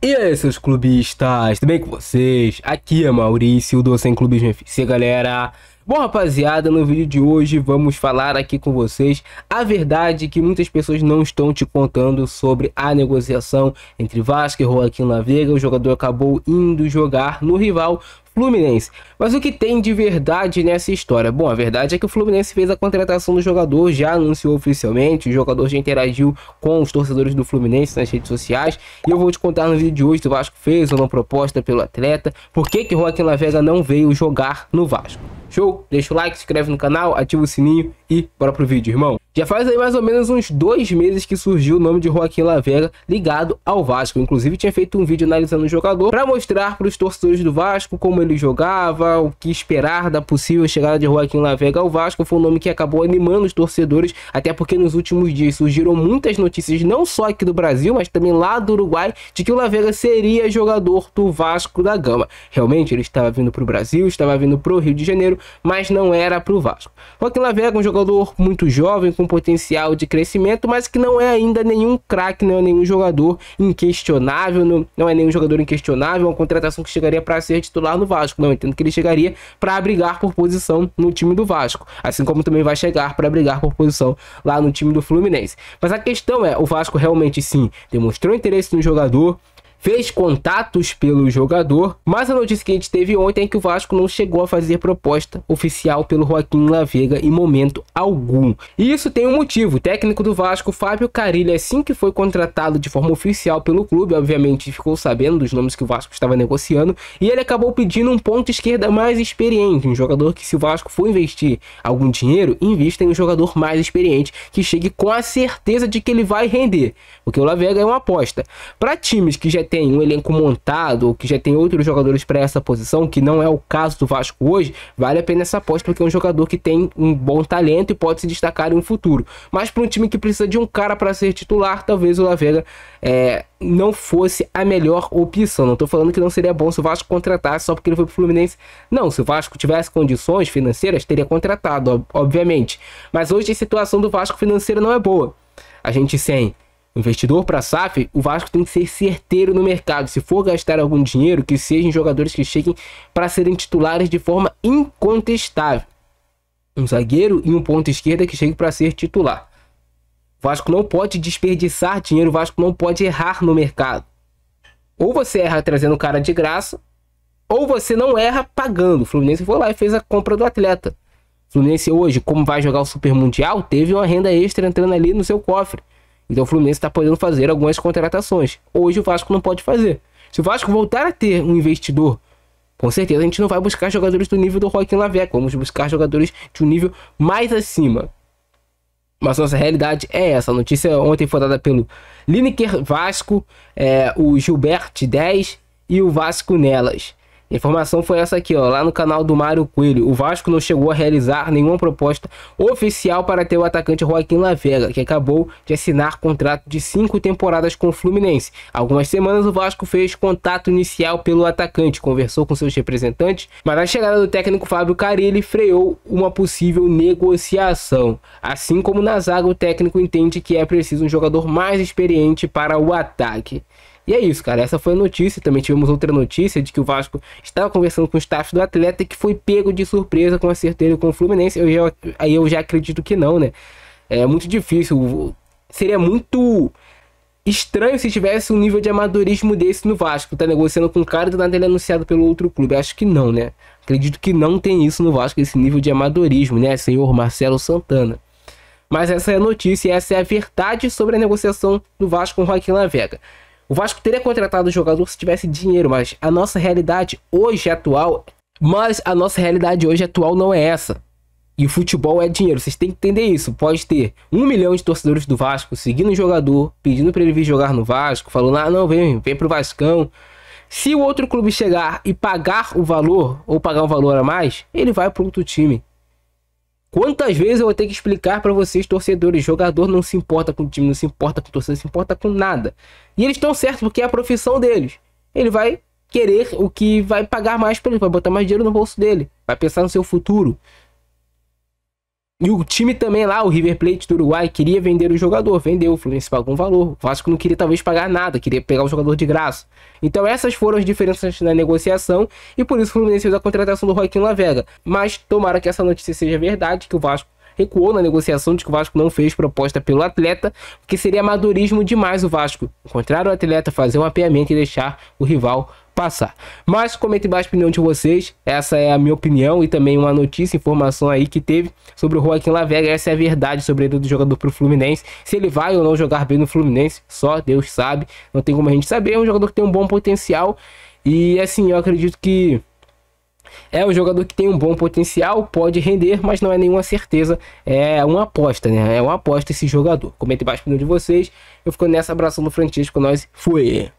E aí, seus clubistas, tudo bem com vocês? Aqui é Maurício do Sem Clubismo FC, galera. Bom, rapaziada, no vídeo de hoje vamos falar aqui com vocês a verdade que muitas pessoas não estão te contando sobre a negociação entre Vasco e Joaquim Lavega. O jogador acabou indo jogar no rival Fluminense. Mas o que tem de verdade nessa história? Bom, a verdade é que o Fluminense fez a contratação do jogador, já anunciou oficialmente, o jogador já interagiu com os torcedores do Fluminense nas redes sociais, e eu vou te contar no vídeo de hoje se o Vasco fez ou não proposta pelo atleta, por que o Joaquim Lavega não veio jogar no Vasco. Show? Deixa o like, se inscreve no canal, ativa o sininho e bora pro vídeo, irmão. Já faz aí mais ou menos uns 2 meses que surgiu o nome de Joaquim Lavega ligado ao Vasco. Inclusive tinha feito um vídeo analisando o jogador para mostrar para os torcedores do Vasco como ele jogava, o que esperar da possível chegada de Joaquim Lavega ao Vasco. Foi um nome que acabou animando os torcedores, até porque nos últimos dias surgiram muitas notícias, não só aqui do Brasil, mas também lá do Uruguai, de que o Lavega seria jogador do Vasco da Gama. Realmente ele estava vindo para o Brasil, estava vindo para o Rio de Janeiro, mas não era para o Vasco. Joaquim Lavega é um jogador muito jovem, com potencial de crescimento, mas que não é ainda nenhum craque, não é nenhum jogador inquestionável, não é nenhum jogador inquestionável, uma contratação que chegaria para ser titular no Vasco. Não, entendo que ele chegaria para brigar por posição no time do Vasco, assim como também vai chegar para brigar por posição lá no time do Fluminense. Mas a questão é, o Vasco realmente sim demonstrou interesse no jogador, fez contatos pelo jogador, mas a notícia que a gente teve ontem é que o Vasco não chegou a fazer proposta oficial pelo Joaquim Lavega em momento algum. E isso tem um motivo. O técnico do Vasco, Fábio Carille, assim que foi contratado de forma oficial pelo clube, obviamente ficou sabendo dos nomes que o Vasco estava negociando, e ele acabou pedindo um ponta esquerda mais experiente, um jogador que, se o Vasco for investir algum dinheiro, invista em um jogador mais experiente, que chegue com a certeza de que ele vai render, porque o Lavega é uma aposta. Para times que já tem um elenco montado, ou que já tem outros jogadores para essa posição, que não é o caso do Vasco hoje, vale a pena essa aposta, porque é um jogador que tem um bom talento e pode se destacar em um futuro. Mas para um time que precisa de um cara para ser titular, talvez o Lavega não fosse a melhor opção. Não estou falando que não seria bom se o Vasco contratasse só porque ele foi pro Fluminense. Não, se o Vasco tivesse condições financeiras, teria contratado, obviamente. Mas hoje a situação do Vasco financeira não é boa. A gente sem investidor para SAF, o Vasco tem que ser certeiro no mercado. Se for gastar algum dinheiro, que sejam jogadores que cheguem para serem titulares de forma incontestável. Um zagueiro e um ponta esquerda que chegue para ser titular. O Vasco não pode desperdiçar dinheiro, o Vasco não pode errar no mercado. Ou você erra trazendo o cara de graça, ou você não erra pagando. O Fluminense foi lá e fez a compra do atleta. O Fluminense hoje, como vai jogar o Super Mundial, teve uma renda extra entrando ali no seu cofre. Então o Fluminense está podendo fazer algumas contratações. Hoje o Vasco não pode fazer. Se o Vasco voltar a ter um investidor, com certeza a gente não vai buscar jogadores do nível do Joaquim Lavega. Vamos buscar jogadores de um nível mais acima. Mas nossa realidade é essa. A notícia ontem foi dada pelo Lineker Vasco, o Gilbert 10 e o Vasco Nelas. A informação foi essa aqui, ó, lá no canal do Mário Coelho. O Vasco não chegou a realizar nenhuma proposta oficial para ter o atacante Joaquim Lavega, que acabou de assinar contrato de 5 temporadas com o Fluminense. Há algumas semanas o Vasco fez contato inicial pelo atacante, conversou com seus representantes, mas a chegada do técnico Fábio Carille freou uma possível negociação. Assim como na zaga, o técnico entende que é preciso um jogador mais experiente para o ataque. E é isso, cara. Essa foi a notícia. Também tivemos outra notícia de que o Vasco estava conversando com o staff do atleta, que foi pego de surpresa com a certeza com o Fluminense. Aí eu já acredito que não, né? É muito difícil. Seria muito estranho se tivesse um nível de amadorismo desse no Vasco. Tá negociando com um cara e do nada ele é anunciado pelo outro clube. Acho que não, né? Acredito que não tem isso no Vasco, esse nível de amadorismo, né? Senhor Marcelo Santana. Mas essa é a notícia e essa é a verdade sobre a negociação do Vasco com o Joaquim Lavega. O Vasco teria contratado o jogador se tivesse dinheiro, mas a nossa realidade hoje atual não é essa. E o futebol é dinheiro, vocês têm que entender isso. Pode ter 1 milhão de torcedores do Vasco seguindo o jogador, pedindo para ele vir jogar no Vasco, falando, ah, não, vem pro Vascão. Se o outro clube chegar e pagar o valor, ou pagar um valor a mais, ele vai para outro time. Quantas vezes eu vou ter que explicar para vocês, torcedores, jogador não se importa com o time, não se importa com torcedor, não se importa com nada. E eles estão certos, porque é a profissão deles. Ele vai querer o que vai pagar mais para ele, vai botar mais dinheiro no bolso dele, vai pensar no seu futuro. E o time também lá, o River Plate do Uruguai, queria vender o jogador. Vendeu, o Fluminense pagou um valor. O Vasco não queria talvez pagar nada, queria pegar o jogador de graça. Então essas foram as diferenças na negociação e por isso o Fluminense fez a contratação do Joaquim Lavega. Mas tomara que essa notícia seja verdade, que o Vasco recuou na negociação, de que o Vasco não fez proposta pelo atleta, porque seria amadorismo demais o Vasco encontrar o atleta, fazer um mapeamento e deixar o rival passar. Mas comente embaixo a opinião de vocês. Essa é a minha opinião e também uma notícia, informação aí que teve sobre o Joaquim Lavega. Essa é a verdade sobre ele do jogador pro Fluminense. Se ele vai ou não jogar bem no Fluminense, só Deus sabe. Não tem como a gente saber. É um jogador que tem um bom potencial e assim, eu acredito que é um jogador que tem um bom potencial, pode render, mas não é nenhuma certeza. É uma aposta, né? É uma aposta esse jogador. Comente embaixo a opinião de vocês. Eu fico nessa, abração no Francisco, nós fui.